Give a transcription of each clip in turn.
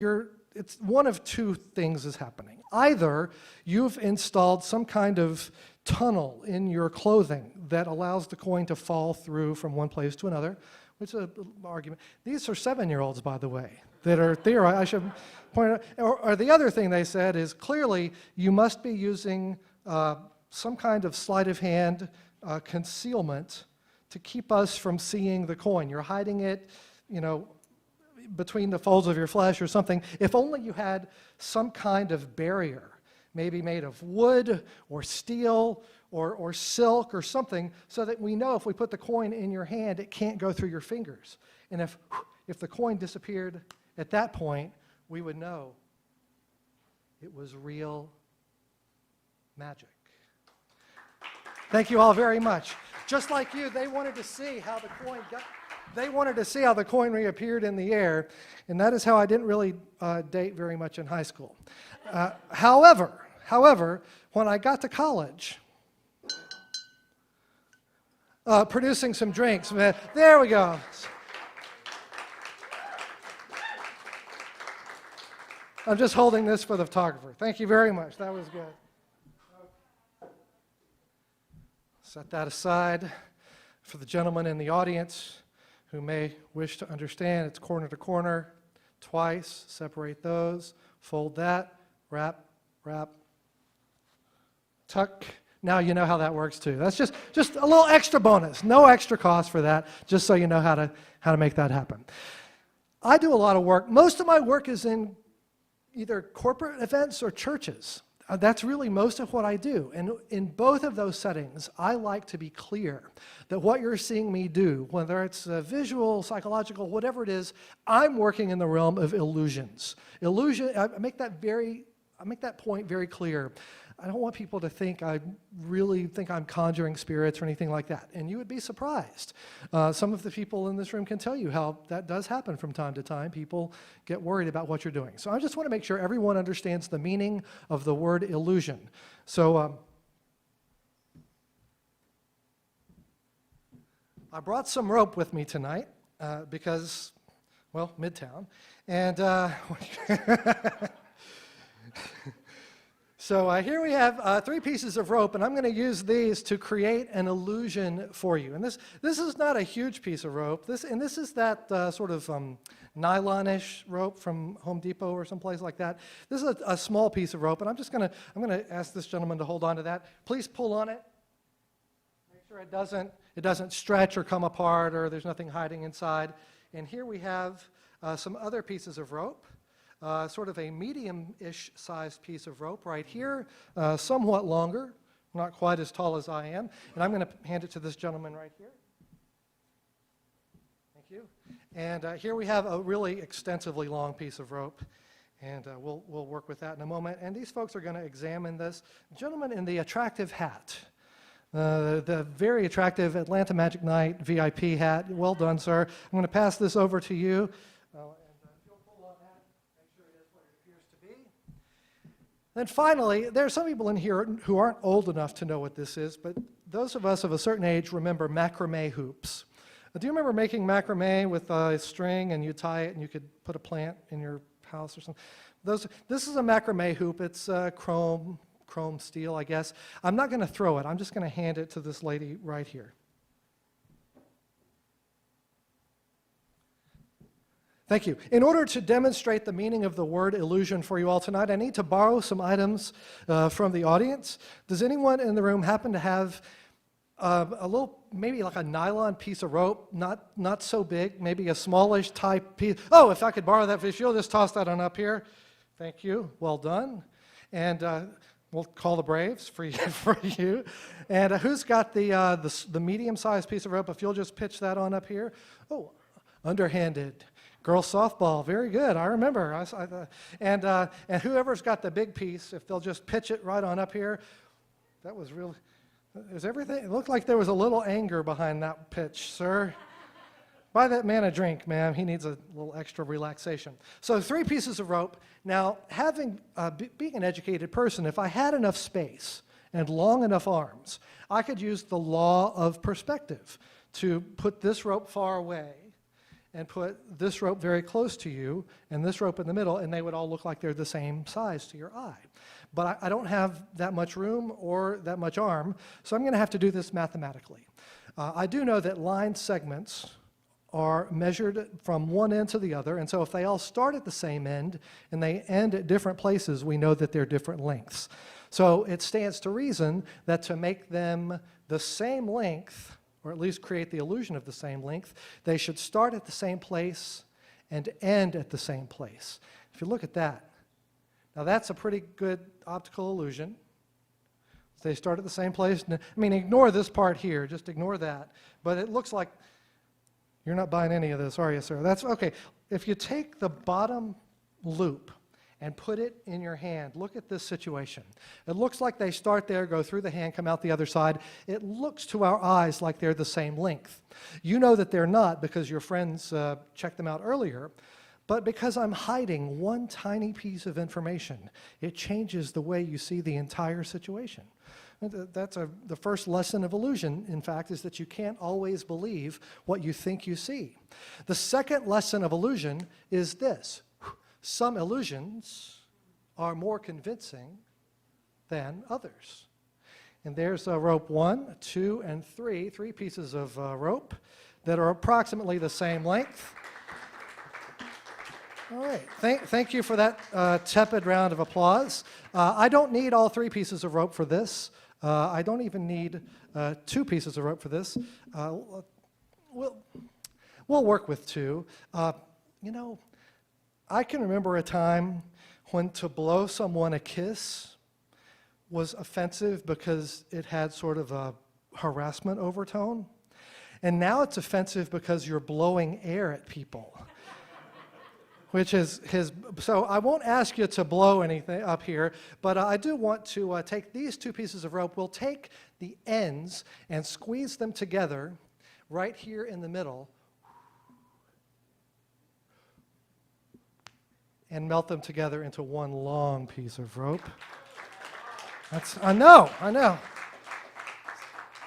it's one of two things is happening. Either you've installed some kind of tunnel in your clothing that allows the coin to fall through from one place to another, which is an argument. These are 7-year-olds, by the way, that are theorizing. I should point out. Or the other thing they said is clearly you must be using some kind of sleight of hand concealment to keep us from seeing the coin. You're hiding it, between the folds of your flesh or something. If only you had some kind of barrier, maybe made of wood or steel or silk or something, so that we know if we put the coin in your hand, it can't go through your fingers. And if the coin disappeared at that point, we would know it was real magic. Thank you all very much. Just like you, they wanted to see how the coin reappeared in the air, and that is how I didn't really date very much in high school. However, when I got to college, producing some drinks, there we go. I'm just holding this for the photographer. Thank you very much. That was good. Set that aside for the gentleman in the audience who may wish to understand. It's corner to corner, twice, separate those, fold that, wrap, tuck. Now you know how that works too. That's just a little extra bonus. No extra cost for that, just so you know how to make that happen. I do a lot of work. Most of my work is in either corporate events or churches. That's really most of what I do. And in both of those settings, I like to be clear that what you're seeing me do, whether it's visual, psychological, whatever it is, I'm working in the realm of illusions. I make that point very clear. I don't want people to think I really think I'm conjuring spirits or anything like that. And you would be surprised. Some of the people in this room can tell you how that does happen from time to time. People get worried about what you're doing. So I just want to make sure everyone understands the meaning of the word illusion. So I brought some rope with me tonight because, well, Midtown. And so here we have 3 pieces of rope, and I'm going to use these to create an illusion for you. And this is not a huge piece of rope. This is that sort of nylon-ish rope from Home Depot or someplace like that. This is a small piece of rope, and I'm going to ask this gentleman to hold on to that. Please pull on it. Make sure it doesn't stretch or come apart, or there's nothing hiding inside. And here we have some other pieces of rope. Sort of a medium-ish sized piece of rope right here, somewhat longer, not quite as tall as I am. And I'm going to hand it to this gentleman right here. Thank you. And here we have a really extensively long piece of rope. And we'll work with that in a moment. And these folks are going to examine this. Gentleman in the attractive hat. The very attractive Atlanta Magic Night VIP hat. Well done, sir. I'm going to pass this over to you. Then finally, there are some people in here who aren't old enough to know what this is, but those of us of a certain age remember macrame hoops. Do you remember making macrame with a string and you tie it and you could put a plant in your house or something? This is a macrame hoop. It's chrome steel, I guess. I'm not going to throw it. I'm just going to hand it to this lady right here. Thank you. In order to demonstrate the meaning of the word illusion for you all tonight, I need to borrow some items from the audience. Does anyone in the room happen to have a little, maybe like a nylon piece of rope, not so big, maybe a smallish type piece? Oh, if I could borrow that fish, you'll just toss that on up here. Thank you. Well done. And we'll call the Braves for you. And who's got the medium-sized piece of rope? If you'll just pitch that on up here. Oh, underhanded. Girls softball, very good. I remember. And whoever's got the big piece, if they'll just pitch it right on up here, that was really. Is everything? It looked like there was a little anger behind that pitch, sir. Buy that man a drink, ma'am. He needs a little extra relaxation. So 3 pieces of rope. Now, being an educated person, if I had enough space and long enough arms, I could use the law of perspective to put this rope far away and put this rope very close to you and this rope in the middle, and they would all look like they're the same size to your eye. But I don't have that much room or that much arm, so I'm going to have to do this mathematically. I do know that line segments are measured from one end to the other, and so if they all start at the same end and they end at different places, we know that they're different lengths. So it stands to reason that to make them the same length, or at least create the illusion of the same length, they should start at the same place and end at the same place. If you look at that, now that's a pretty good optical illusion. They start at the same place. I mean, ignore this part here, just ignore that. But it looks like you're not buying any of this, are you, sir? That's okay. If you take the bottom loop and put it in your hand, look at this situation. It looks like they start there, go through the hand, come out the other side. It looks to our eyes like they're the same length. You know that they're not because your friends checked them out earlier, but because I'm hiding one tiny piece of information, it changes the way you see the entire situation. That's the first lesson of illusion, in fact, is that you can't always believe what you think you see. The second lesson of illusion is this. Some illusions are more convincing than others. And there's rope 1, 2, and 3 pieces of rope that are approximately the same length. All right, thank you for that tepid round of applause. I don't need all 3 pieces of rope for this. I don't even need 2 pieces of rope for this. We'll work with 2. You know, I can remember a time when to blow someone a kiss was offensive because it had sort of a harassment overtone. And now it's offensive because you're blowing air at people. Which is so I won't ask you to blow anything up here, but I do want to take these 2 pieces of rope. We'll take the ends and squeeze them together right here in the middle and melt them together into one long piece of rope. I know.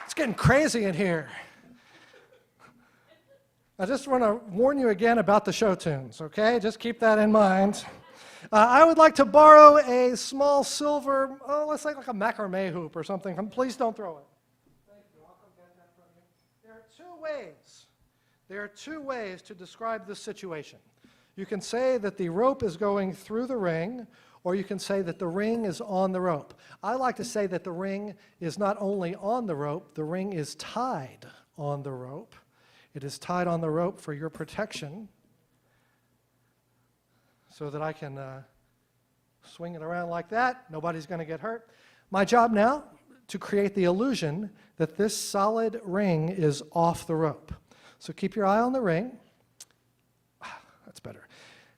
It's getting crazy in here. I just want to warn you again about the show tunes, okay? Just keep that in mind. I would like to borrow a small silver, let's say like a macrame hoop or something. Please don't throw it. Thank you. I'll come get that from you. There are two ways to describe this situation. You can say that the rope is going through the ring, or you can say that the ring is on the rope. I like to say that the ring is not only on the rope, the ring is tied on the rope. It is tied on the rope for your protection so that I can swing it around like that. Nobody's going to get hurt. My job now, to create the illusion that this solid ring is off the rope. So keep your eye on the ring. That's better.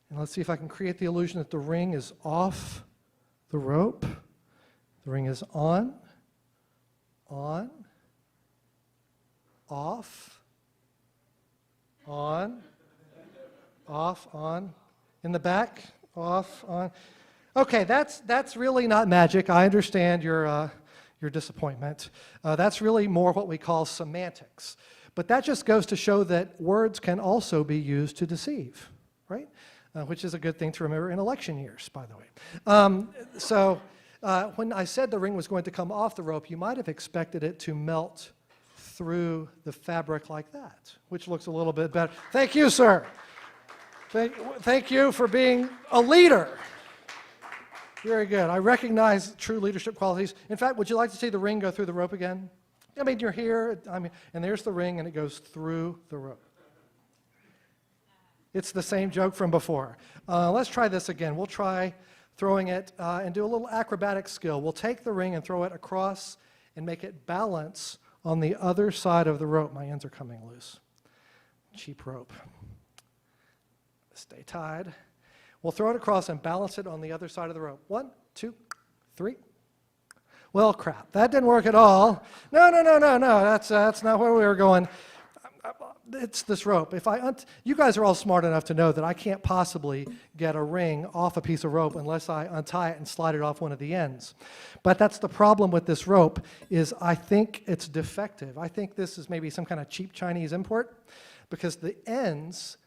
And let's see if I can create the illusion that the ring is off the rope. The ring is on, off, on, off, on, in the back, off, on. Okay, that's really not magic. I understand your disappointment. That's really more what we call semantics. But that just goes to show that words can also be used to deceive, right? Which is a good thing to remember in election years, by the way. When I said the ring was going to come off the rope, you might have expected it to melt through the fabric like that, which looks a little bit better. Thank you, sir. Thank you for being a leader. Very good. I recognize true leadership qualities. In fact, would you like to see the ring go through the rope again? I mean, you're here, and there's the ring, and it goes through the rope. It's the same joke from before. Let's try this again. We'll try throwing it and do a little acrobatic skill. We'll take the ring and throw it across and make it balance on the other side of the rope. My ends are coming loose. Cheap rope. Stay tied. We'll throw it across and balance it on the other side of the rope. 1, 2, 3. Well, crap. That didn't work at all. No. That's not where we were going. It's this rope. You guys are all smart enough to know that I can't possibly get a ring off a piece of rope unless I untie it and slide it off one of the ends. But that's the problem with this rope is I think it's defective. I think this is maybe some kind of cheap Chinese import because the ends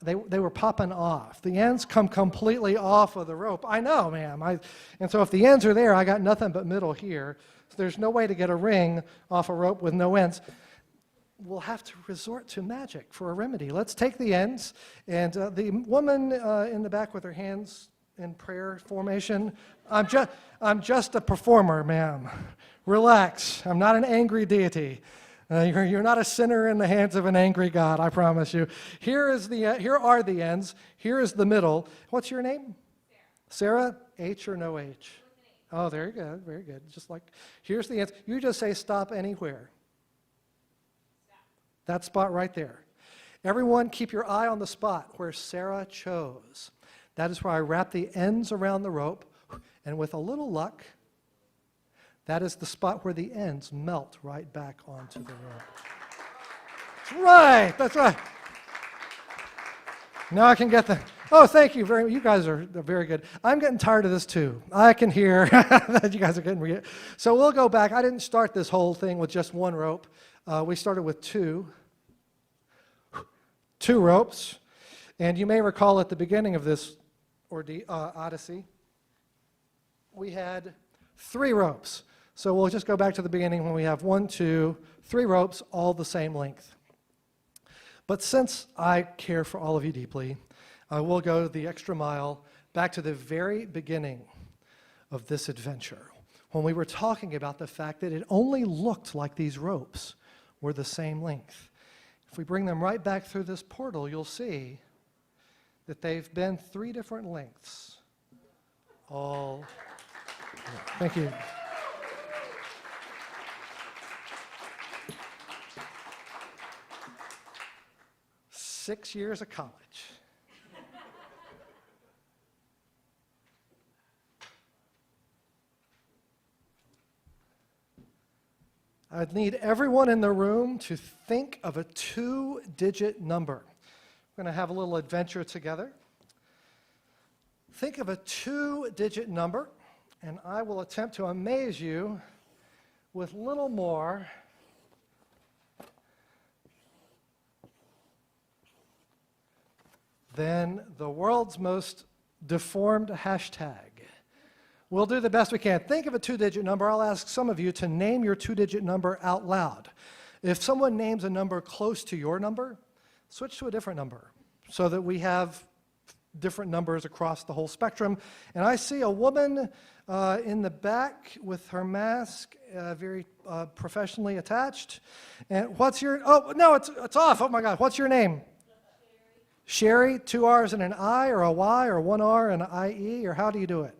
They were popping off. The ends come completely off of the rope. I know, ma'am. And so if the ends are there, I got nothing but middle here. So there's no way to get a ring off a rope with no ends. We'll have to resort to magic for a remedy. Let's take the ends, and the woman in the back with her hands in prayer formation, I'm just a performer, ma'am. Relax. I'm not an angry deity. You're not a sinner in the hands of an angry God, I promise you. Here are the ends. Here is the middle. What's your name? Sarah. Sarah? H or no H? Oh, there you go. Very good. Just like, here's the ends. You just say stop anywhere. Stop. That spot right there. Everyone keep your eye on the spot where Sarah chose. That is where I wrap the ends around the rope, and with a little luck, that is the spot where the ends melt right back onto the rope. That's right, that's right. Now I can get the, oh, thank you very much. You guys are very good. I'm getting tired of this too. I can hear that you guys are getting, so we'll go back. I didn't start this whole thing with just one rope. We started with two ropes. And you may recall at the beginning of this odyssey, we had 3 ropes. So we'll just go back to the beginning when we have 1, 2, 3 ropes, all the same length. But since I care for all of you deeply, I will go the extra mile back to the very beginning of this adventure, when we were talking about the fact that it only looked like these ropes were the same length. If we bring them right back through this portal, you'll see that they've been 3 different lengths. All. Thank you. Six years of college. I'd need everyone in the room to think of a 2-digit number. We're going to have a little adventure together. Think of a 2-digit number, and I will attempt to amaze you with little more than the world's most deformed hashtag. We'll do the best we can. Think of a 2-digit number. I'll ask some of you to name your 2-digit number out loud. If someone names a number close to your number, switch to a different number so that we have different numbers across the whole spectrum. And I see a woman in the back with her mask very professionally attached. And what's your, oh, no, it's off. Oh my God, what's your name? Sherry, 2 R's and an I, or a Y, or 1 R and an I-E, or how do you do it?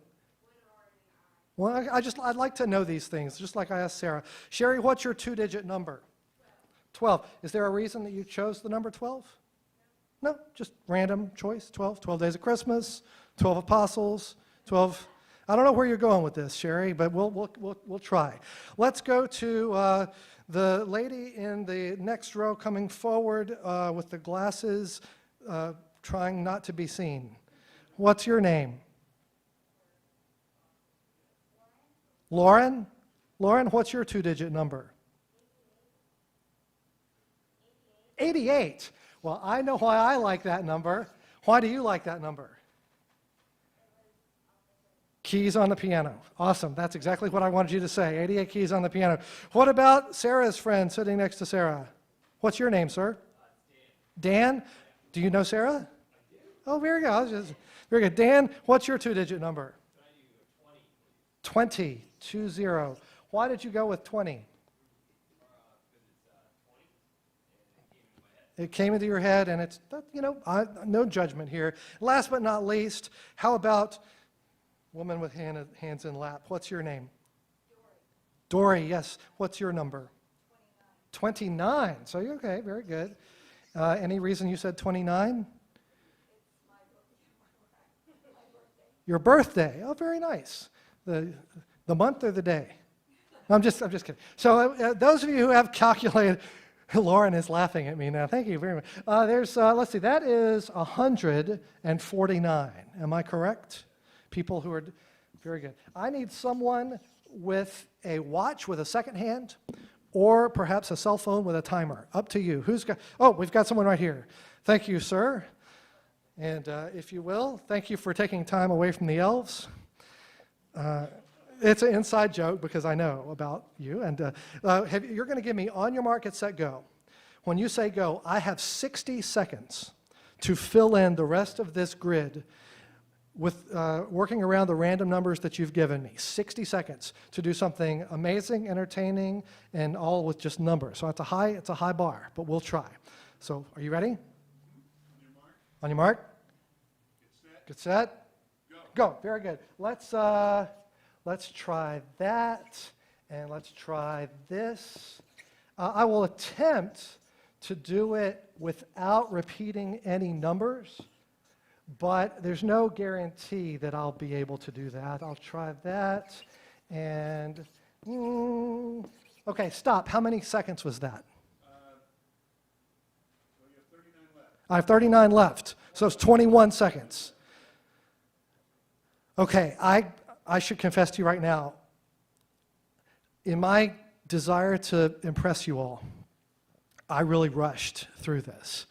Well, I'd like to know these things, just like I asked Sarah. Sherry, what's your 2-digit number? 12. Is there a reason that you chose the number 12? No, just random choice, 12. 12 days of Christmas, 12 apostles, 12. I don't know where you're going with this, Sherry, but we'll try. Let's go to the lady in the next row coming forward with the glasses, trying not to be seen. What's your name? Lauren? Lauren, what's your 2-digit number? 88. Well, I know why I like that number. Why do you like that number? Keys on the piano. Awesome. That's exactly what I wanted you to say. 88 keys on the piano. What about Sarah's friend sitting next to Sarah? What's your name, sir? Dan. Dan? Do you know Sarah? I do. Oh, very good. Very good. Dan, what's your 2-digit number? 20. 20. Why did you go with 20? It came into your head, and it's, no judgment here. Last but not least, how about woman with hands in lap? What's your name? Dory. Dory, yes. What's your number? 29. So, okay, very good. Any reason you said 29? Your birthday. Oh, very nice. The month or the day? No, I'm just kidding. So those of you who have calculated, Lauren is laughing at me now. Thank you very much. Let's see, that is 149. Am I correct? People who are, very good. I need someone with a watch with a second hand, or perhaps a cell phone with a timer. Up to you. Who's got, oh, we've got someone right here. Thank you, sir. And if you will, thank you for taking time away from the elves. It's an inside joke because I know about you. And you're going to give me on your mark, get set, go. When you say go, I have 60 seconds to fill in the rest of this grid with working around the random numbers that you've given me. 60 seconds to do something amazing, entertaining, and all with just numbers. So it's a high bar, but we'll try. So are you ready? On your mark. Get set. Go. Very good. Let's try that, and let's try this. I will attempt to do it without repeating any numbers, but there's no guarantee that I'll be able to do that. I'll try that, and okay, stop. How many seconds was that? Well, you have 39 left. I have 39 left, so it's 21 seconds. Okay, I should confess to you right now, in my desire to impress you all, I really rushed through this.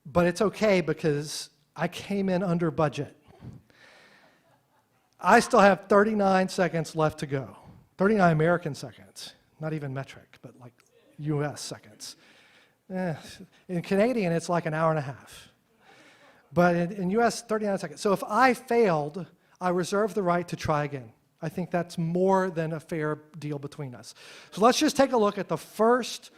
But it's okay because I came in under budget. I still have 39 seconds left to go. 39 American seconds, not even metric, but like US seconds. In Canadian, it's like an hour and a half. But in US, 39 seconds. So if I failed, I reserve the right to try again. I think that's more than a fair deal between us. So let's just take a look at the first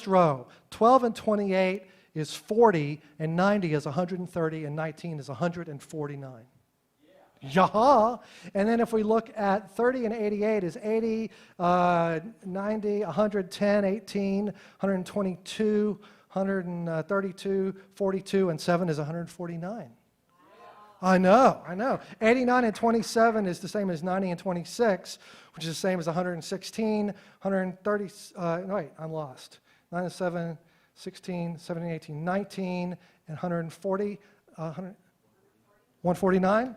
row. 12 and 28 is 40, and 90 is 130, and 19 is 149. Yeah. And then if we look at 30 and 88 is 80, 90, 110, 18, 122, 132, 42, and 7 is 149. I know. 89 and 27 is the same as 90 and 26, which is the same as 116, 130, no wait, I'm lost. 9 and 7, 16, 17, 18, 19, and 140, 149.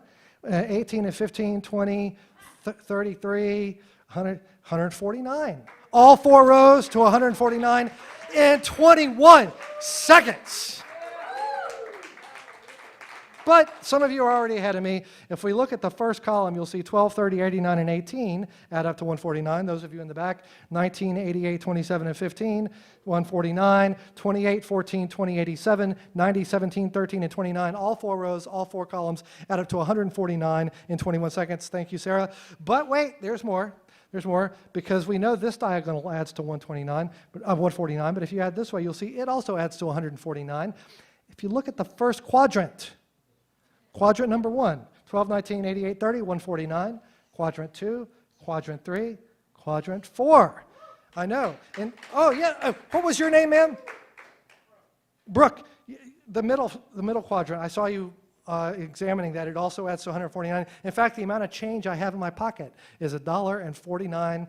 18 and 15, 20, 33, 149. All four rows to 149 in 21 seconds. But some of you are already ahead of me. If we look at the first column, you'll see 12, 30, 89, and 18 add up to 149. Those of you in the back, 19, 88, 27, and 15, 149, 28, 14, 20, 87, 90, 17, 13, and 29. All four rows, all four columns add up to 149 in 21 seconds. Thank you, Sarah. But wait, there's more. There's more, because we know this diagonal adds to 149, but if you add this way, you'll see it also adds to 149. If you look at the first quadrant number 1, 12, 19, 88, 30, 149. Quadrant 2, quadrant 3, quadrant 4. I know. And oh yeah, what was your name, ma'am? Brooke. The middle quadrant. I saw you examining that. It also adds to 149. In fact, the amount of change I have in my pocket is $1.49.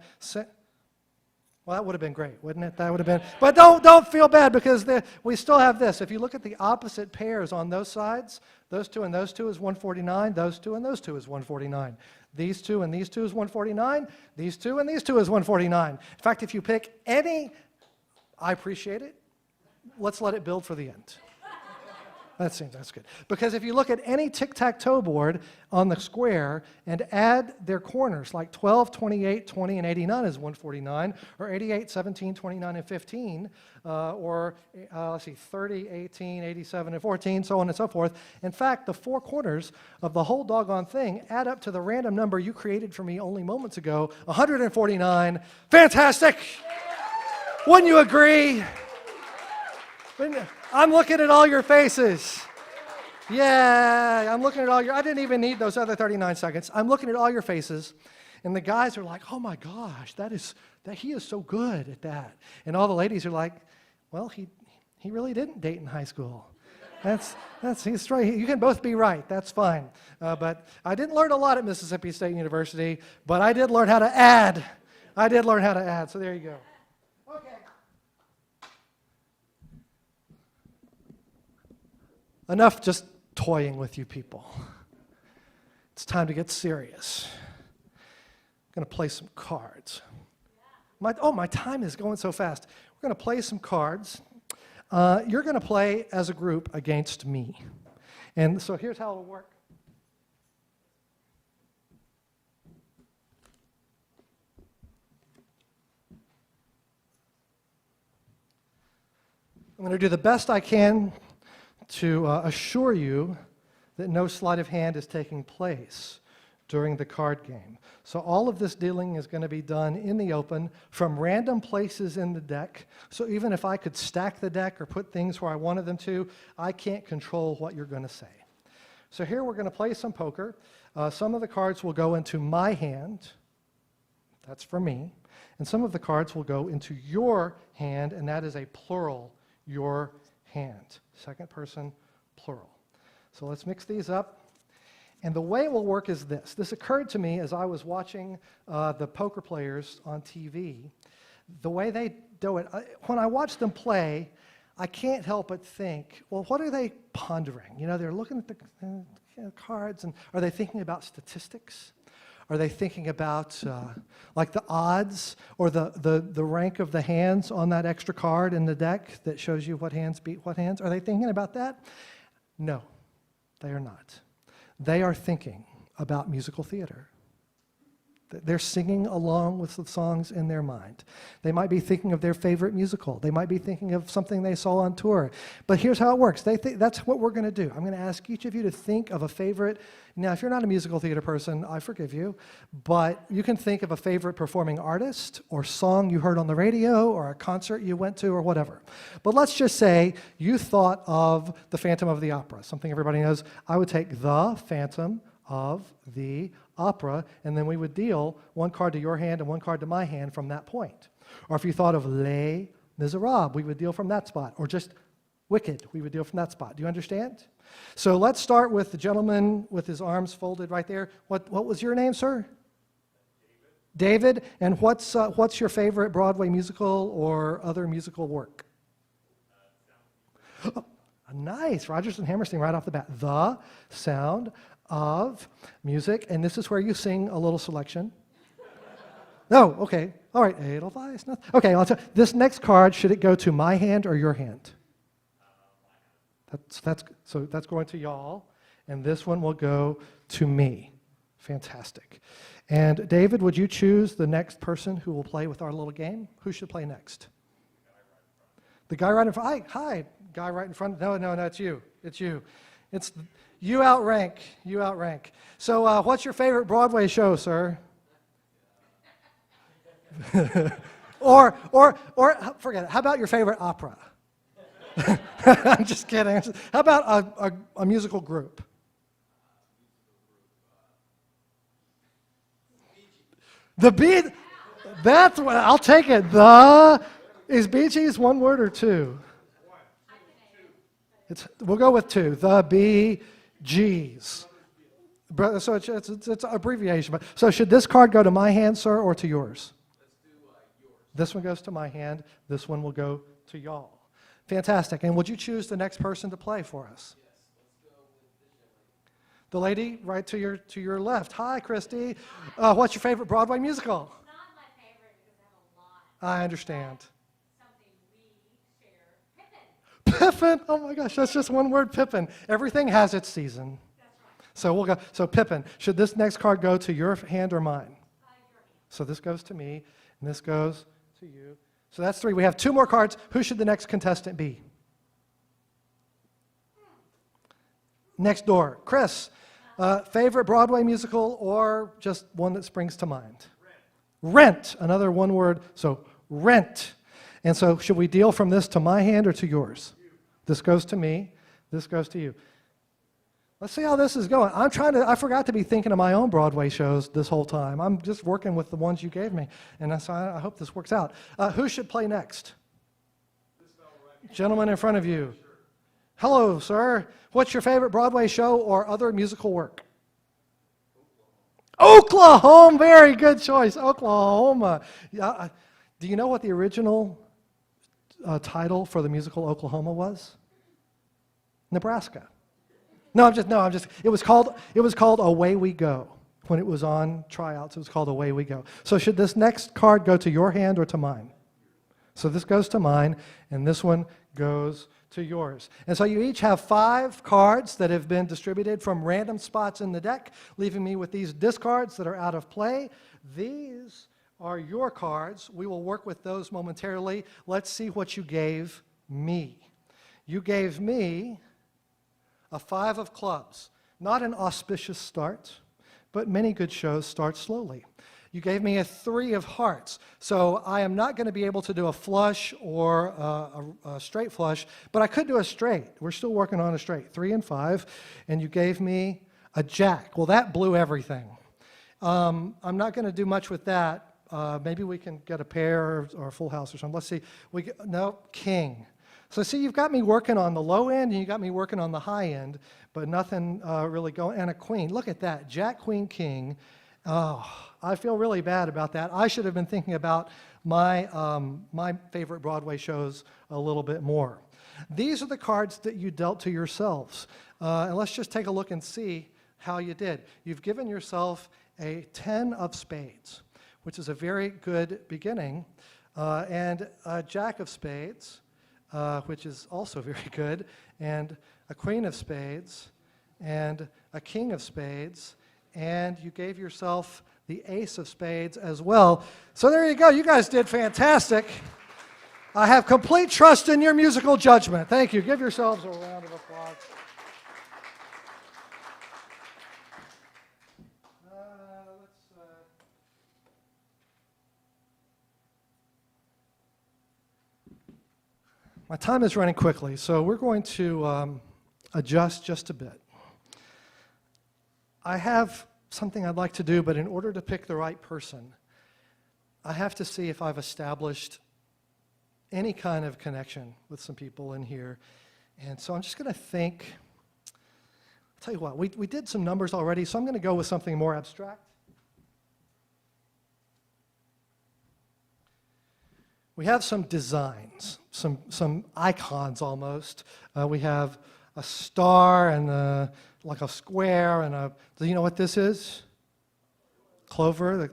Well, that would have been great, wouldn't it? That would have been. But don't feel bad, because we still have this. If you look at the opposite pairs on those sides, those two and those two is 149. Those two and those two is 149. These two and these two is 149. These two and these two is 149. In fact, if you pick any, I appreciate it. Let's let it build for the end. That's good. Because if you look at any tic-tac-toe board on the square and add their corners, like 12, 28, 20, and 89 is 149, or 88, 17, 29, and 15, or let's see, 30, 18, 87, and 14, so on and so forth. In fact, the four corners of the whole doggone thing add up to the random number you created for me only moments ago, 149. Fantastic! Wouldn't you agree? I'm looking at all your faces. Yeah, I'm looking at all your, I didn't even need those other 39 seconds. I'm looking at all your faces, and the guys are like, oh my gosh, he is so good at that. And all the ladies are like, well, he really didn't date in high school. He's straight. You can both be right, that's fine. But I didn't learn a lot at Mississippi State University, but I did learn how to add. So there you go. Enough just toying with you people. It's time to get serious. I'm going to play some cards. My time is going so fast. We're going to play some cards. You're going to play as a group against me. And so here's how it'll work. I'm going to do the best I can to assure you that no sleight of hand is taking place during the card game. So all of this dealing is going to be done in the open from random places in the deck. So even if I could stack the deck or put things where I wanted them to, I can't control what you're going to say. So here we're going to play some poker. Some of the cards will go into my hand. That's for me. And some of the cards will go into your hand, and that is a plural, your hand. Second person, plural. So let's mix these up. And the way it will work is this. This occurred to me as I was watching the poker players on TV. The way they do it, when I watch them play, I can't help but think, well, what are they pondering? You know, they're looking at the cards, and are they thinking about statistics? Are they thinking about like the odds or the rank of the hands on that extra card in the deck that shows you what hands beat what hands? Are they thinking about that? No, they are not. They are thinking about musical theater. They're singing along with the songs in their mind. They might be thinking of their favorite musical. They might be thinking of something they saw on tour. But here's how it works. That's what we're going to do. I'm going to ask each of you to think of a favorite. Now, if you're not a musical theater person, I forgive you. But you can think of a favorite performing artist or song you heard on the radio or a concert you went to or whatever. But let's just say you thought of the Phantom of the Opera, something everybody knows. I would take the Phantom of the Opera, and then we would deal one card to your hand and one card to my hand from that point. Or if you thought of Les Miserables, we would deal from that spot. Or just Wicked, we would deal from that spot. Do you understand? So let's start with the gentleman with his arms folded right there. What was your name, sir? David. David, and what's your favorite Broadway musical or other musical work? Oh, nice, Rodgers and Hammerstein right off the bat. The Sound of Music, and this is where you sing a little selection. No, okay, all right, Edelweiss. Okay, this next card, should it go to my hand or your hand? That's going to y'all, and this one will go to me. Fantastic. And David, would you choose the next person who will play with our little game? Who should play next? The guy right in front. Hi, guy right in front. No, it's you. It's you. It's you outrank. You outrank. So, what's your favorite Broadway show, sir? or forget it. How about your favorite opera? I'm just kidding. How about a musical group? The Bee. That's what I'll take it. Is Bee Gees one word or two? We'll go with two. The Bee Gees. So it's an abbreviation. But so should this card go to my hand, sir, or to yours? Let's do yours. This one goes to my hand. This one will go to y'all. Fantastic. And would you choose the next person to play for us? Yes. Let's go with the lady right to your left. Hi, Christy. What's your favorite Broadway musical? It's not my favorite because I have a lot. I understand. Something we share. Pippin. Pippin. Oh my gosh, that's just one word, Pippin. Everything has its season. That's right. So we'll go. So Pippin. Should this next card go to your hand or mine? Your hand. So this goes to me, and this goes to you. So that's three. We have two more cards. Who should the next contestant be? Next door. Chris, favorite Broadway musical or just one that springs to mind? Rent. Another one word. So Rent. And so should we deal from this to my hand or to yours? This goes to me. This goes to you. Let's see how this is going. I forgot to be thinking of my own Broadway shows this whole time. I'm just working with the ones you gave me. And so I hope this works out. Who should play next? Gentleman in front of you. Hello, sir. What's your favorite Broadway show or other musical work? Oklahoma. Very good choice. Oklahoma. Do you know what the original title for the musical Oklahoma was? Nebraska. I'm just. It was called Away We Go when it was on tryouts. It was called Away We Go. So should this next card go to your hand or to mine? So this goes to mine, and this one goes to yours. And so you each have 5 cards that have been distributed from random spots in the deck, leaving me with these discards that are out of play. These are your cards. We will work with those momentarily. Let's see what you gave me. You gave me a 5 of clubs. Not an auspicious start, but many good shows start slowly. You gave me a 3 of hearts, so I am not going to be able to do a flush or a straight flush, but I could do a straight. We're still working on a straight, 3 and 5, and you gave me a jack. Well, that blew everything. I'm not going to do much with that. Maybe we can get a pair or a full house or something. Let's see. No, king. So see, you've got me working on the low end, and you got me working on the high end, but nothing really going. And a queen. Look at that, jack, queen, king. Oh, I feel really bad about that. I should have been thinking about my favorite Broadway shows a little bit more. These are the cards that you dealt to yourselves. And let's just take a look and see how you did. You've given yourself a 10 of spades, which is a very good beginning, and a jack of spades, which is also very good, and a queen of spades, and a king of spades, and you gave yourself the ace of spades as well. So there you go. You guys did fantastic. I have complete trust in your musical judgment. Thank you. Give yourselves a round of applause. My time is running quickly, so we're going to adjust just a bit. I have something I'd like to do, but in order to pick the right person, I have to see if I've established any kind of connection with some people in here. And so I'm just going to think. I'll tell you what, we did some numbers already, so I'm going to go with something more abstract. We have some designs, some icons almost. We have a star and like a square and a, do you know what this is? Clover,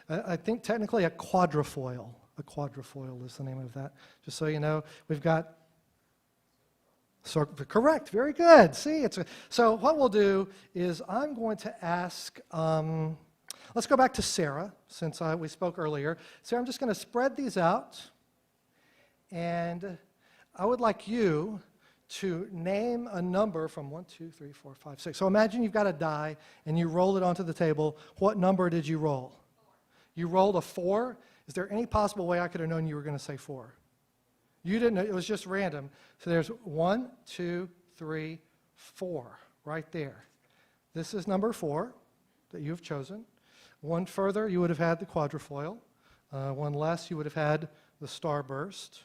I think technically a quadrifoil. A quadrifoil is the name of that. Just so you know, we've got, correct, very good. See, so what we'll do is I'm going to ask, let's go back to Sarah, since we spoke earlier. Sarah, I'm just going to spread these out, and I would like you to name a number from 1, 2, 3, 4, 5, 6. So imagine you've got a die, and you roll it onto the table. What number did you roll? 4. You rolled a 4? Is there any possible way I could have known you were going to say 4? You didn't know, it was just random. So there's 1, 2, 3, 4, right there. This is number 4 that you've chosen. One further, you would have had the quadrifoil. One less, you would have had the starburst.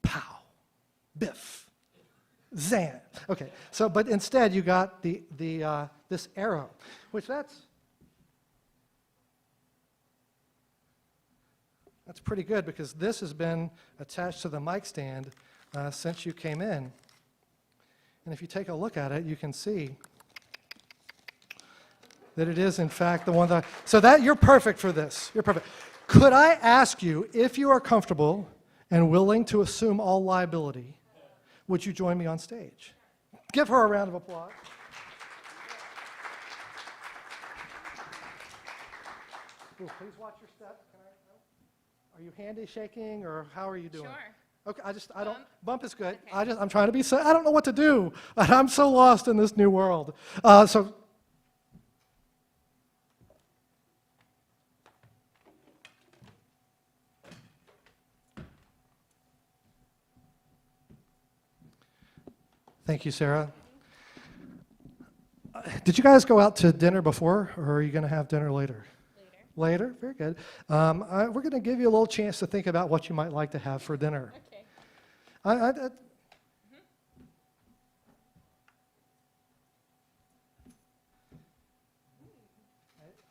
Pow, biff, zan. Okay, so but instead you got this arrow, which that's pretty good because this has been attached to the mic stand since you came in. And if you take a look at it, you can see that it is, in fact, the one that... So that you're perfect for this. You're perfect. Could I ask you, if you are comfortable and willing to assume all liability, would you join me on stage? Give her a round of applause. Ooh, please watch your step. Are you handy shaking, or how are you doing? Sure. Okay, I don't, Bump? bump is good. Okay. I'm trying to be, I don't know what to do. I'm so lost in this new world. So thank you, Sarah. Did you guys go out to dinner before, or are you going to have dinner later? Later? Very good. We're going to give you a little chance to think about what you might like to have for dinner. Okay.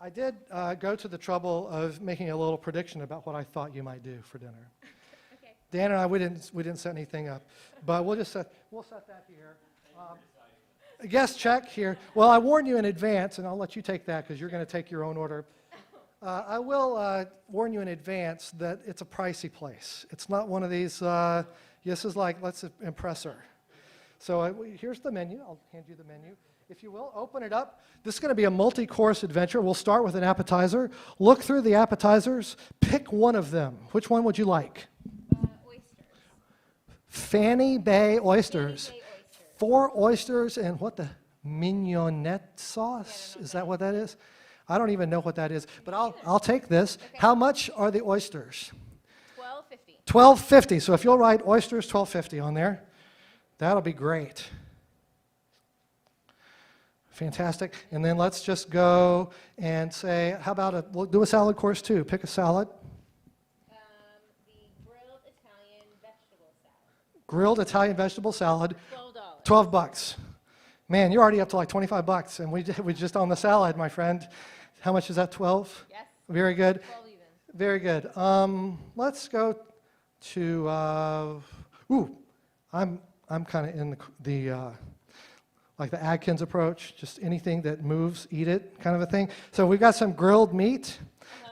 I did go to the trouble of making a little prediction about what I thought you might do for dinner. Okay. Dan and I, we didn't set anything up, but we'll set that here. Guest check here. Well, I warned you in advance, and I'll let you take that because you're going to take your own order. I will warn you in advance that it's a pricey place. It's not one of these, This is like, let's impress her. So here's the menu. I'll hand you the menu. If you will, open it up. This is going to be a multi-course adventure. We'll start with an appetizer. Look through the appetizers. Pick one of them. Which one would you like? Oysters. Fanny Bay oysters. Fanny Bay oysters. 4 oysters and what the mignonette sauce? Is that what that is? I don't even know what that is, but I'll take this. Okay. How much are the oysters? $12.50. $12.50. So if you'll write oysters $12.50 on there, that'll be great. Fantastic. And then let's just go and say, how about we'll do a salad course too. Pick a salad. The grilled Italian vegetable salad. Grilled Italian vegetable salad, $12. $12. Man, you're already up to like $25, and we just on the salad, my friend. How much is that? 12? Yes. Very good. 12 even. Very good. Let's go to. I'm kind of in the like the Adkins approach, just anything that moves, eat it, kind of a thing. So we've got some grilled meat.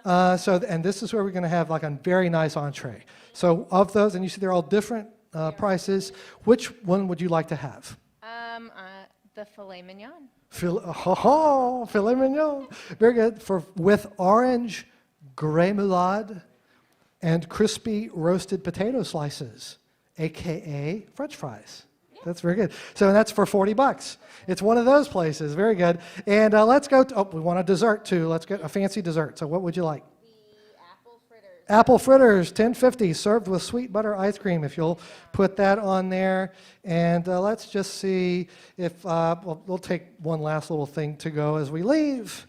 And this is where we're going to have like a very nice entree. So of those, and you see they're all different prices. Which one would you like to have? The filet mignon. Filet mignon. Very good. With orange grémoulade and crispy roasted potato slices, AKA French fries. That's very good. So that's for $40. It's one of those places. Very good. And let's go to, we want a dessert too. Let's get a fancy dessert. So what would you like? The apple fritters. Apple fritters, $10.50, served with sweet butter ice cream, if you'll put that on there. And let's just see if, we'll take one last little thing to go as we leave.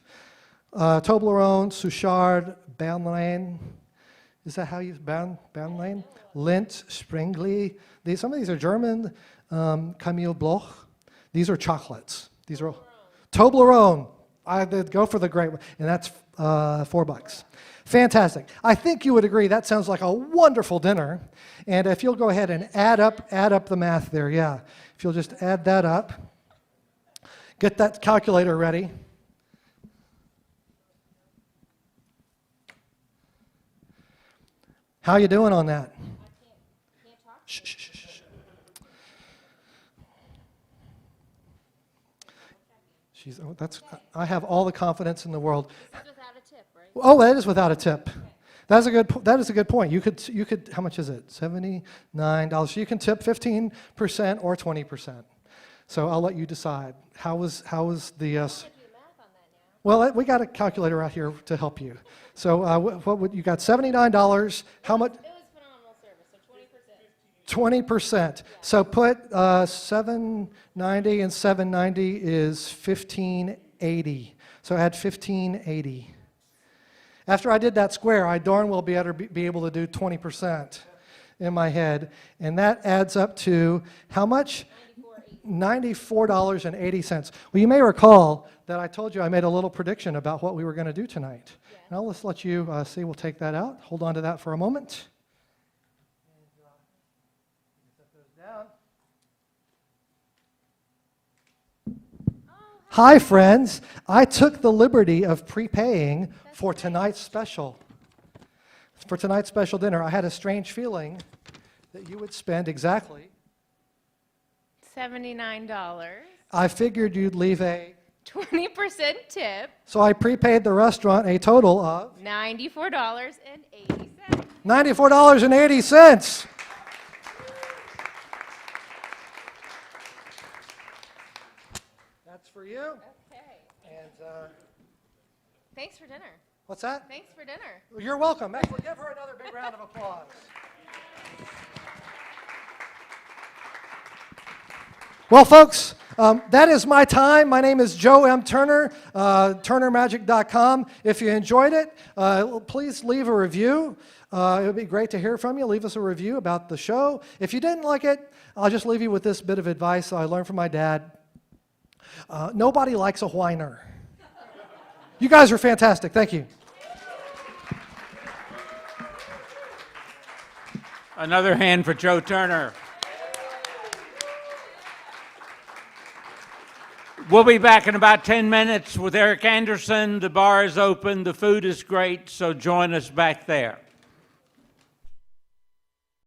Toblerone, Suchard, Bernlein. Is that how you, Bernlein? Lindt, Sprengli. Some of these are German. Camille Bloch. These are chocolates. These are Toblerone. I did go for the great one, and that's $4. Fantastic. I think you would agree that sounds like a wonderful dinner. And if you'll go ahead and add up the math there, yeah. If you'll just add that up, get that calculator ready. How you doing on that? Can't talk. Shh, shh, shh, shh. I have all the confidence in the world. This is without a tip, right? Oh, that is without a tip. That is a good point. You could. How much is it? $79. So you can tip 15% or 20%. So I'll let you decide. How was the? I'll do the math on that now. Well, we got a calculator out here to help you. So what would you got? $79. How much? It was phenomenal service, so 20%. 20%. So put 790 and 790 is 1580. So add 1580. After I did that square, I darn well be able to do 20% in my head. And that adds up to how much? $94.80. Well, you may recall that I told you I made a little prediction about what we were going to do tonight. Yeah. Now let's let you see. We'll take that out. Hold on to that for a moment. Hi, friends. I took the liberty of prepaying for tonight's special. For tonight's special dinner, I had a strange feeling that you would spend exactly. $79. I figured you'd leave 20% tip. So I prepaid the restaurant a total of $94.80. $94.80. That's for you. Okay. And Thanks for dinner. what's that? Thanks for dinner. You're welcome. Excellent. Give her another big round of applause. Well, folks, that is my time. My name is Joe M. Turner, turnermagic.com. If you enjoyed it, please leave a review. It would be great to hear from you. Leave us a review about the show. If you didn't like it, I'll just leave you with this bit of advice I learned from my dad. Nobody likes a whiner. You guys are fantastic. Thank you. Another hand for Joe Turner. We'll be back in about 10 minutes with Eric Anderson. The bar is open. The food is great, so join us back there.